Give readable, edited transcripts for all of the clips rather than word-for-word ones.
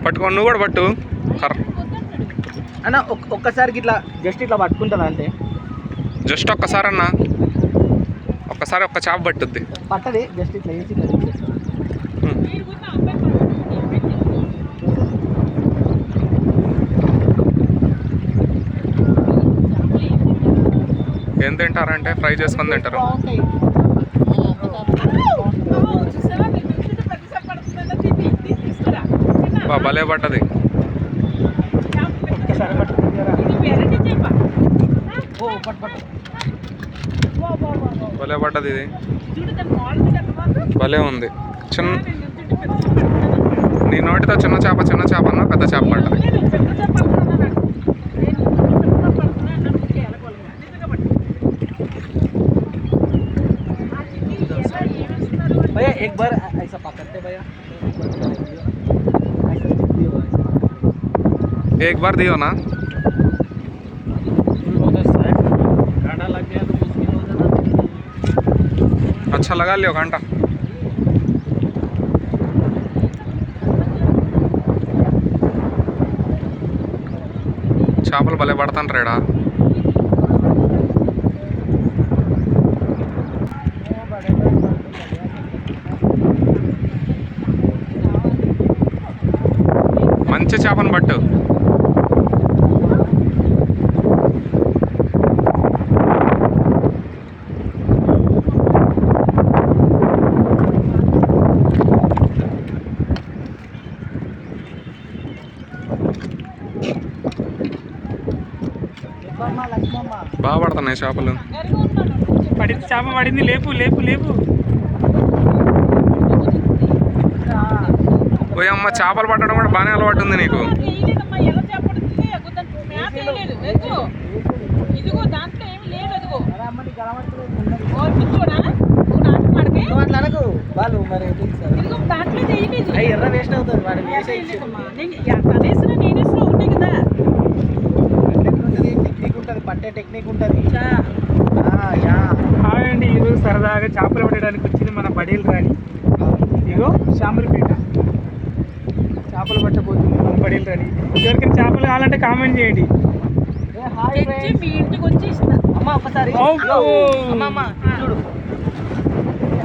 పట్టుకో, నువ్వు కూడా పట్టు అన్న. ఒక్కసారికి ఇట్లా జస్ట్ ఇట్లా పట్టుకుంటుందా అంటే జస్ట్ ఒక్కసారి అన్న, ఒక్కసారి ఒక్క చేప పట్టుద్ది. పట్టది జస్ట్ ఇట్లా వేసి ఏం తింటారంటే ఫ్రై చేసుకొని తింటారు. భలే పట్టది, భలే పడ్డది. ఇది భలే ఉంది. చిన్న నీ నోటితో చిన్న చేప అన్న పెద్ద చేప పడ్డది. भैया एक बार ऐसा पकड़ते भैया, एक बार दियो ना. अच्छा लगा लियो घंटा. చేపలు భలే పడతాను రేడా. మంచి చేపను పట్టు. బాగా పడుతున్నాయి చేపలు. చేప పడింది, లేపు లేపు లేపు. ఓయమ్మ, చేపలు పట్టడం కూడా బాగానే అలవాటు ఉంది నీకు. ఎర్ర వేస్ట్ అవుతుంది. టెక్నిక్ ఉంటుంది, పట్టే టెక్నిక్ ఉంటుంది. హాయ్ అండి, ఈరోజు సరదాగా చేపలు పట్టడానికి వచ్చింది మన బడీలు రాని. ఇగో శామరిపేట చేపలు పట్టబోతుంది మన బడీలు రాని. ఎవరికైనా చేపలు కావాలంటే కామెంట్ చేయండి. మీ ఇంటికి వచ్చి అమ్మ ఒకసారి చూడు.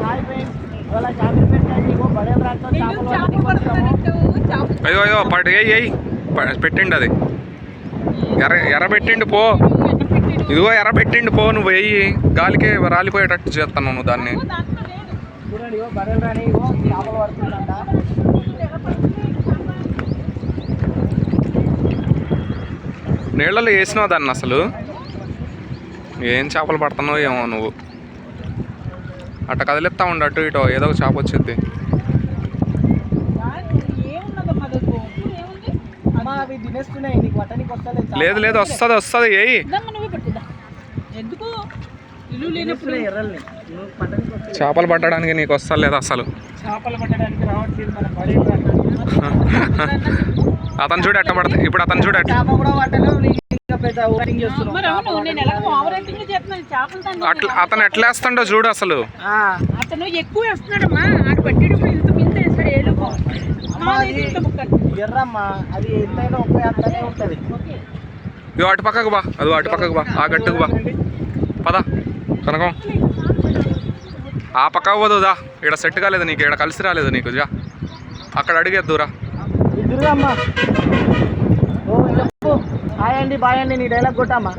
హాయ్ ఫ్రెండ్స్, ఇవాళ శామరిపేట బడీలు రాతో అయ్యో అయ్యో పట్టు పెట్టిండు. అది ఎర్ర పెట్టిండు పో. ఇదిగో ఎర్ర పెట్టిండు పో. నువ్వు వెయ్యి గాలికి రాలిపోయేటట్టు చేస్తాను నువ్వు దాన్ని. నీళ్ళలో వేసినావు దాన్ని. అసలు ఏం చేపలు పడుతున్నావు ఏమో నువ్వు. అట్ట కదిలిస్తా ఉండు అటు ఇటో, ఏదో ఒక చేప వచ్చింది. లేదు లేదు, వస్తుంది వస్తుంది. ఏయి చేపలు పట్టడానికి నీకు వస్తలేదు అసలు. చేపలు పట్టడానికి రావట్లేదు మన బడి. అతను చూడు ఎట్ట పడతాయి. ఇప్పుడు అతను చూడు అతను ఎట్లా వేస్తాడో చూడు అసలు. అతను ఎక్కువ వేస్తున్నాడమ్మా. ఆడు పట్టేటప్పుడు ఇంత ఇంత వేస్తాడు. ఎర్రమ్మా, అది ఎంతైనా ఒక్క అంతనే ఉంటుంది. ఇవి అటు పక్కకు బా, అది అటు పక్కకు బా, ఆ గట్టుకు బా. పద కనకం, ఆ పక్కకు పోదుదా. ఇక్కడ సెట్ కాలేదు నీకు, ఇక్కడ కలిసి రాలేదు నీకు. జా అక్కడ అడిగేద్దురా. హాయ్ అండి, బాయ్ అండి. నీ డైలాగ్ కొట్టామా.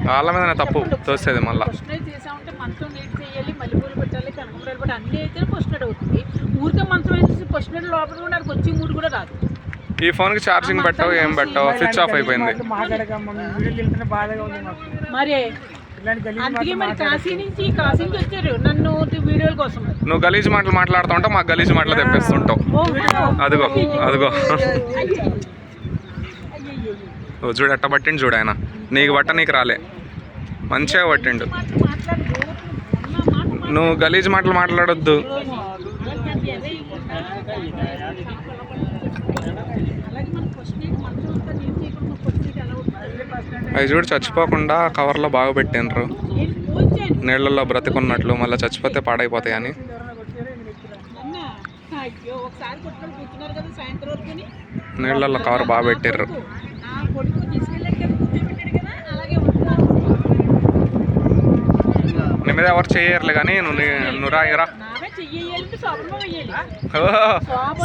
వాళ్ళ మీదనే తప్పు తోసేది మళ్ళీ. ఈ ఫోన్కి ఛార్జింగ్ పెట్టావు, ఏం పెట్టావు, స్విచ్ ఆఫ్ అయిపోయింది. నువ్వు గలీజ్ మాటలు మాట్లాడుతూ ఉంటావు, మాకు గలీజ్ మాటలు తెప్పిస్తుంటావు. అదిగో అదిగో చూడు ఎట్ట పట్టిండు చూడు ఆయన. నీకు బట్ట నీకు రాలే, మంచిగా పట్టిండు. నువ్వు గలీజ్ మాటలు మాట్లాడొద్దు. ఫస్ట్ నీకు మనసు అంతా నీరు తీయకుండా ఫస్ట్ నీకు ఎలా ఉంటుంది అవి చూడు చచ్చిపోకుండా కవర్లో బాగా పెట్టిండ్రు ఏంటి పోయించాను నీళ్ళల్లో బ్రతికున్నట్లు మళ్ళీ చచ్చిపోతే పాడైపోతాయి అని అన్న అయ్యో ఒకసారి కొట్టుకొని కూర్చున్నారు కదా సాయంత్రం వరకుని నీళ్ళల్లో కవర్ బాగా పెట్టిర్రు నా కొడుకు తీసుకెళ్ళాక కూర్చోబెట్టాడు కదా అలాగే ఉంటాను నీ మీద ఎవరు చేయర్లే కానీ నువ్వు రాయిరా నావే చెయ్యాలంటే శోభనం వెయ్యాలి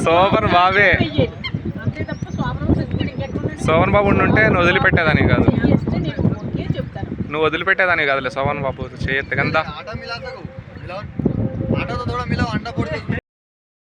సోమన్ బాబే వెయ్యాలి అంతే తప్ప శోభనం చచ్చిపోయాడు ఇంకెక్కడ సోమన్ బాబు ఉండుంటే నువ్వు వదిలిపెట్టేదాన్ని కాదు చేస్తే నేను ఓకే చెప్తాను నువ్వు వదిలిపెట్టేదాన్ని కాదులే సోమన్ బాబు చేయొద్దు కదా आटा मिला सको मिलाओ आटा तो थोड़ा मिलाओ अंडा फोड़ के